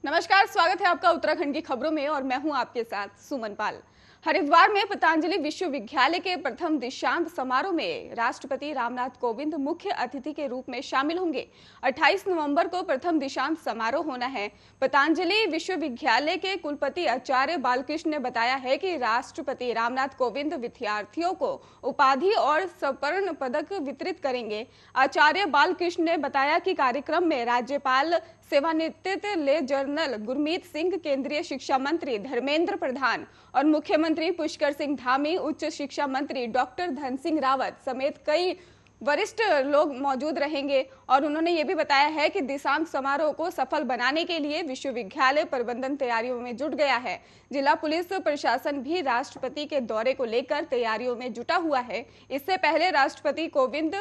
नमस्कार, स्वागत है आपका उत्तराखंड की खबरों में और मैं हूं आपके साथ सुमन पाल। हरिद्वार में पतंजलि विश्वविद्यालय के प्रथम दीक्षांत समारोह में राष्ट्रपति रामनाथ कोविंद मुख्य अतिथि के रूप में शामिल होंगे। 28 नवंबर को प्रथम दीक्षांत समारोह होना है। पतंजलि विश्वविद्यालय के कुलपति आचार्य बालकृष्ण ने बताया है कि राष्ट्रपति रामनाथ कोविंद विद्यार्थियों को उपाधि और स्वर्ण पदक वितरित करेंगे। आचार्य बालकृष्ण ने बताया कि कार्यक्रम में राज्यपाल सेवानिवृत्त ले जनरल गुरमीत सिंह, केंद्रीय शिक्षा मंत्री धर्मेंद्र प्रधान और मुख्यमंत्री पुष्कर सिंह धामी, उच्च शिक्षा मंत्री डॉक्टर धन सिंह रावत समेत कई वरिष्ठ लोग मौजूद रहेंगे। और उन्होंने ये भी बताया है कि दीक्षांत समारोह को सफल बनाने के लिए विश्वविद्यालय प्रबंधन तैयारियों में जुट गया है। जिला पुलिस प्रशासन भी राष्ट्रपति के दौरे को लेकर तैयारियों में जुटा हुआ है। इससे पहले राष्ट्रपति कोविंद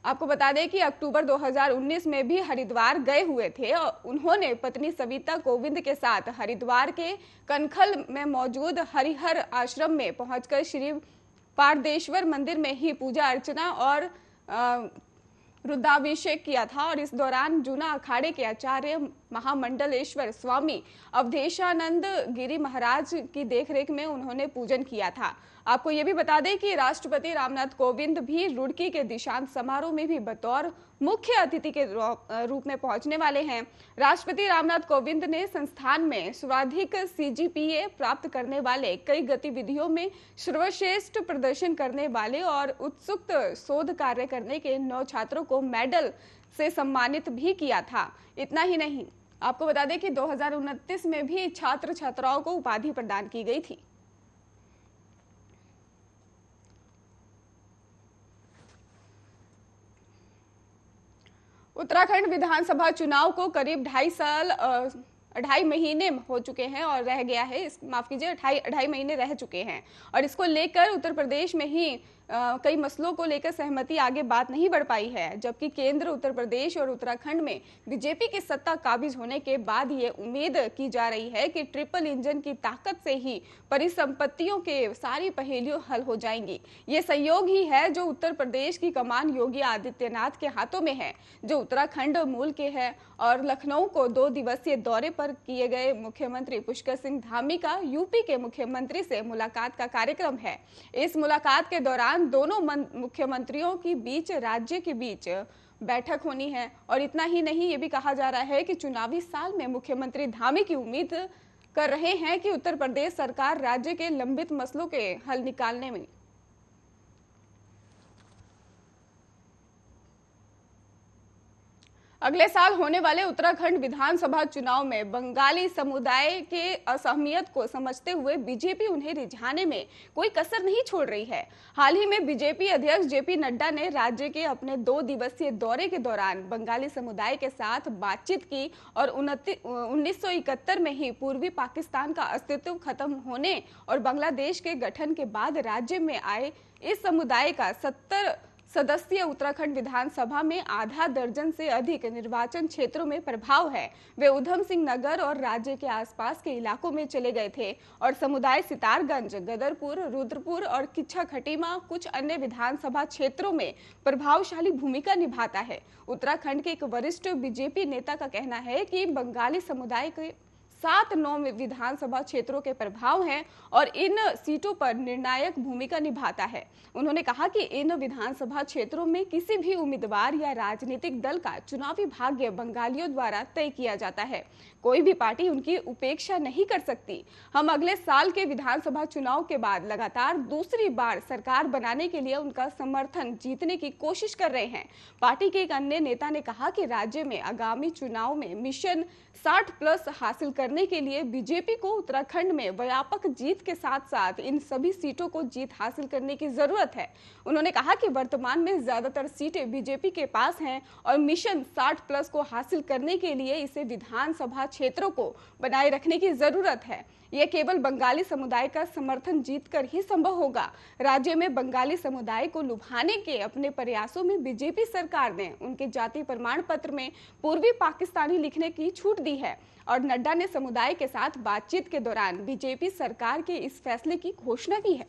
आपको बता दें कि अक्टूबर 2019 में भी हरिद्वार गए हुए थे और उन्होंने पत्नी सविता कोविंद के साथ हरिद्वार के कनखल में मौजूद हरिहर आश्रम में पहुंचकर श्री पारदेश्वर मंदिर में ही पूजा अर्चना और रुद्राभिषेक किया था। और इस दौरान जूना अखाड़े के आचार्य महामंडलेश्वर स्वामी अवधेशानंद गिरी महाराज की देखरेख में उन्होंने पूजन किया था। आपको ये भी बता दें कि राष्ट्रपति रामनाथ कोविंद भी रुड़की के दीक्षांत समारोह में भी बतौर मुख्य अतिथि के रूप में पहुंचने वाले हैं। राष्ट्रपति रामनाथ कोविंद ने संस्थान में सर्वाधिक CGPA प्राप्त करने वाले, कई गतिविधियों में सर्वश्रेष्ठ प्रदर्शन करने वाले और उत्सुक शोध कार्य करने के 9 छात्रों को मेडल से सम्मानित भी किया था। इतना ही नहीं, आपको बता दें कि 2029 में भी छात्र छात्राओं को उपाधि प्रदान की गई थी। उत्तराखंड विधानसभा चुनाव को करीब 2.5 महीने हो चुके हैं और रह गया है, माफ कीजिए, 2.5 महीने रह चुके हैं। और इसको लेकर उत्तर प्रदेश में ही कई मसलों को लेकर सहमति आगे बात नहीं बढ़ पाई है, जबकि केंद्र, उत्तर प्रदेश और उत्तराखंड में बीजेपी की सत्ता काबिज होने के बाद ये उम्मीद की जा रही है कि ट्रिपल इंजन की ताकत से ही परिसंपत्तियों के सारी पहेलियां हल हो जाएंगी। ये संयोग ही है जो उत्तर प्रदेश की कमान योगी आदित्यनाथ के हाथों में है, जो उत्तराखंड मूल के है। और लखनऊ को 2 दिवसीय दौरे पर किए गए मुख्यमंत्री पुष्कर सिंह धामी का यूपी के मुख्यमंत्री से मुलाकात का कार्यक्रम है। इस मुलाकात के दौरान दोनों मुख्यमंत्रियों के बीच राज्य के बीच बैठक होनी है। और इतना ही नहीं, ये भी कहा जा रहा है कि चुनावी साल में मुख्यमंत्री धामी की उम्मीद कर रहे हैं कि उत्तर प्रदेश सरकार राज्य के लंबित मसलों के हल निकालने में अगले साल होने वाले उत्तराखंड विधानसभा चुनाव में बंगाली समुदाय के असहमियत को समझते हुए बीजेपी उन्हें रिझाने में कोई कसर नहीं छोड़ रही है। हाल ही में बीजेपी अध्यक्ष JP नड्डा ने राज्य के अपने 2 दिवसीय दौरे के दौरान बंगाली समुदाय के साथ बातचीत की और 1971 में ही पूर्वी पाकिस्तान का अस्तित्व खत्म होने और बांग्लादेश के गठन के बाद राज्य में आए इस समुदाय का 70 सदस्यीय उत्तराखंड विधानसभा में आधा दर्जन से अधिक निर्वाचन क्षेत्रों में प्रभाव है। वे उधम सिंह नगर और राज्य के आसपास के इलाकों में चले गए थे और समुदाय सितारगंज, गदरपुर, रुद्रपुर और किच्छा खटीमा कुछ अन्य विधानसभा क्षेत्रों में प्रभावशाली भूमिका निभाता है। उत्तराखंड के एक वरिष्ठ बीजेपी नेता का कहना है कि बंगाली समुदाय के 7-9 विधानसभा क्षेत्रों के प्रभाव हैं और इन सीटों पर निर्णायक भूमिका निभाता है। उन्होंने कहा कि इन विधानसभा क्षेत्रों में किसी भी उम्मीदवार या राजनीतिक दल का चुनावी भाग्य बंगालियों द्वारा तय किया जाता है। कोई भी पार्टी उनकी उपेक्षा नहीं कर सकती। हम अगले साल के विधानसभा चुनाव के बाद लगातार दूसरी बार सरकार बनाने के लिए उनका समर्थन जीतने की कोशिश कर रहे हैं। पार्टी के एक अन्य नेता ने कहा कि राज्य में आगामी चुनाव में मिशन 60+ हासिल करने के लिए बीजेपी को उत्तराखंड में व्यापक जीत के साथ साथ इन सभी सीटों को जीत हासिल करने की जरूरत है। उन्होंने कहा कि वर्तमान में ज्यादातर सीटें बीजेपी के पास हैं और मिशन 60+ को हासिल करने के लिए इसे विधानसभा क्षेत्रों को बनाए रखने की जरूरत है। यह केवल बंगाली समुदाय का समर्थन जीतकर ही संभव होगा। राज्य में बंगाली समुदाय को लुभाने के अपने प्रयासों में बीजेपी सरकार ने उनके जाति प्रमाण पत्र में पूर्वी पाकिस्तानी लिखने की छूट दी है। और नड्डा ने समुदाय के साथ बातचीत के दौरान बीजेपी सरकार के इस फैसले की घोषणा की है।